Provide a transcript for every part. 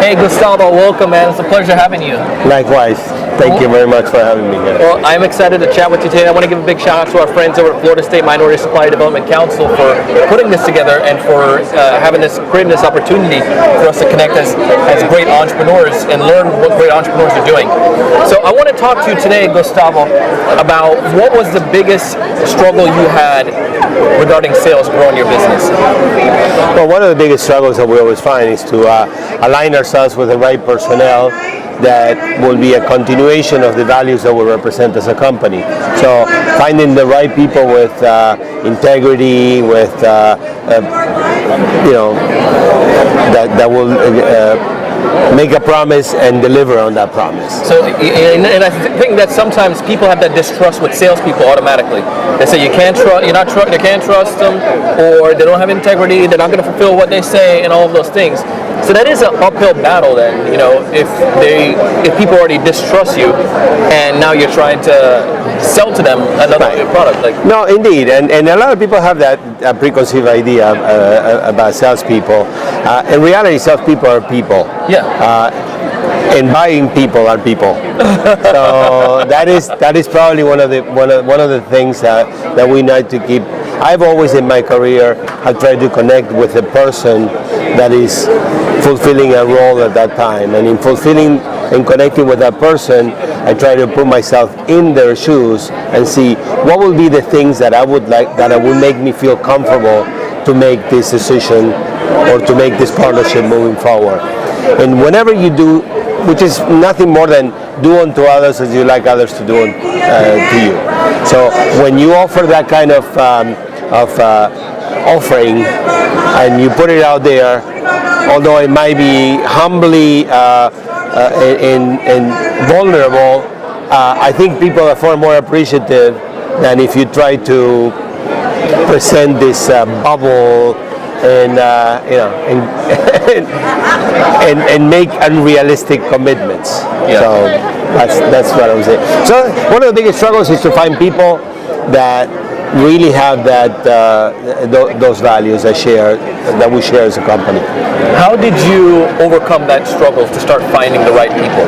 Hey Gustavo, welcome man. It's a pleasure having you. Likewise. Thank you very much for having me here. Well, I'm excited to chat with you today. I want to give a big shout out to our friends over at Florida State Minority Supply Development Council for putting this together and for creating this opportunity for us to connect as great entrepreneurs and learn what great entrepreneurs are doing. So I want to talk to you today, Gustavo, about what was the biggest struggle you had regarding sales growing your business. Well, one of the biggest struggles that we always find is to align ourselves with the right personnel that will be a continuation of the values that we represent as a company. So finding the right people with integrity, with that will make a promise and deliver on that promise. So, and I think that sometimes people have that distrust with salespeople automatically. They say you can't trust, you can't trust them, or they don't have integrity, they're not going to fulfill what they say, and all of those things. So that is an uphill battle then, if people already distrust you and now you're trying to sell to them another product. No, indeed, and a lot of people have that preconceived idea about salespeople. In reality, salespeople are people. Yeah. And buying people are people. So that is probably one of the things that we need to keep. I've always in my career have tried to connect with the person that is fulfilling a role at that time, and in fulfilling and connecting with that person, I try to put myself in their shoes and see what will be the things that I would like, that would make me feel comfortable to make this decision or to make this partnership moving forward. And whenever you do, which is nothing more than do unto others as you like others to do to you. So when you offer that kind of offering and you put it out there, although it might be humbly and vulnerable, I think people are far more appreciative than if you try to present this bubble and make unrealistic commitments. Yeah. So that's what I would say. So one of the biggest struggles is to find people that really have that those values that we share as a company. How did you overcome that struggle to start finding the right people?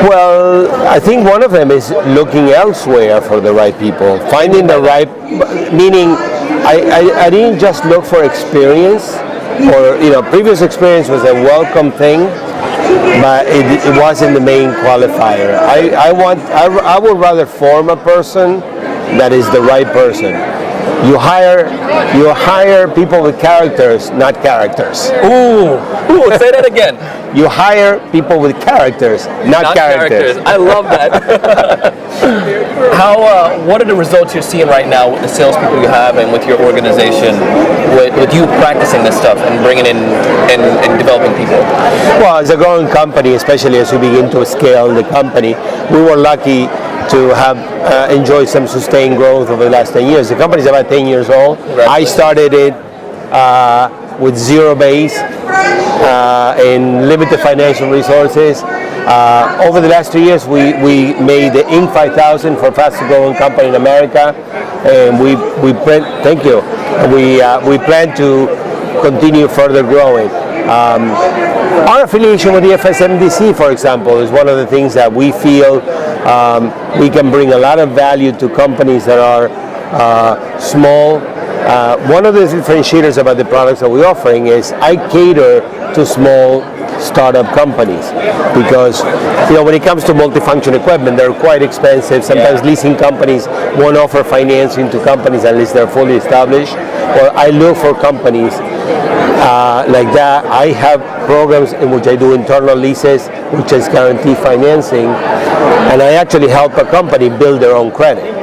Well, I think one of them is looking elsewhere for the right people. Finding the right, meaning I didn't just look for experience, or previous experience was a welcome thing, but it wasn't the main qualifier. I would rather form a person that is the right person. You hire people with characters, not characters. Ooh, say that again. You hire people with characters, not characters. I love that. What are the results you're seeing right now with the salespeople you have and with your organization, with you practicing this stuff and bringing in and developing people? Well, as a growing company, especially as we begin to scale the company, we were lucky to have enjoyed some sustained growth over the last 10 years. The company is about 10 years old. I started it with zero base and limited financial resources. Over the last 2 years, we made the Inc. 5000 for fastest growing company in America, and we plan to continue further growing. Our affiliation with the FSMDC, for example, is one of the things that we feel we can bring a lot of value to companies that are small. One of the differentiators about the products that we're offering is I cater to small startup companies, because when it comes to multifunction equipment, they're quite expensive. Sometimes leasing companies won't offer financing to companies unless they're fully established. Well, I look for companies like that. I have programs in which I do internal leases, which is guaranteed financing, and I actually help a company build their own credit.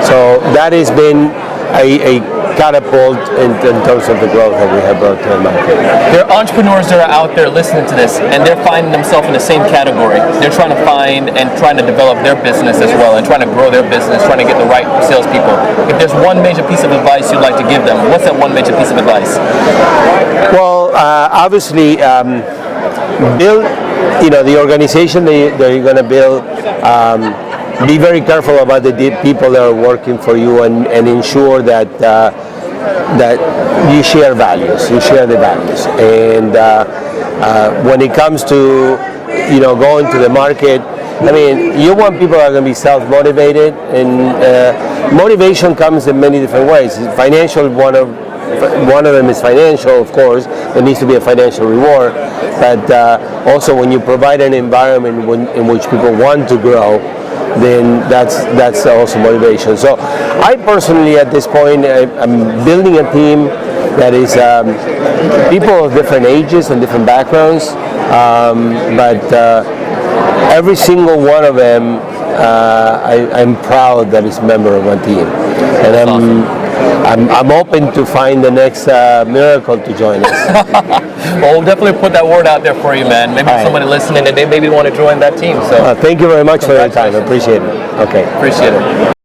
So that has been a catapult in terms of the growth that we have brought to the market. There are entrepreneurs that are out there listening to this, and they're finding themselves in the same category. They're trying to find and trying to develop their business as well, and trying to grow their business, trying to get the right salespeople. If there's one major piece of advice you'd like to give them, what's that one major piece of advice? Well, obviously, build, the organization that you're going to build. Be very careful about the people that are working for you, and ensure that you share values. You share the values, and when it comes to going to the market, I mean, you want people that are going to be self-motivated, and motivation comes in many different ways. Financial, one of them is financial, of course. There needs to be a financial reward, but also when you provide an environment in which people want to grow, then that's also motivation. So I personally, at this point, I'm building a team that is people of different ages and different backgrounds, but every single one of them, I'm proud that is a member of my team, and I'm open to find the next miracle to join us. Well, we'll definitely put that word out there for you, man. Maybe somebody listening and they maybe want to join that team. So thank you very much for your time. I appreciate it. Okay. Appreciate it.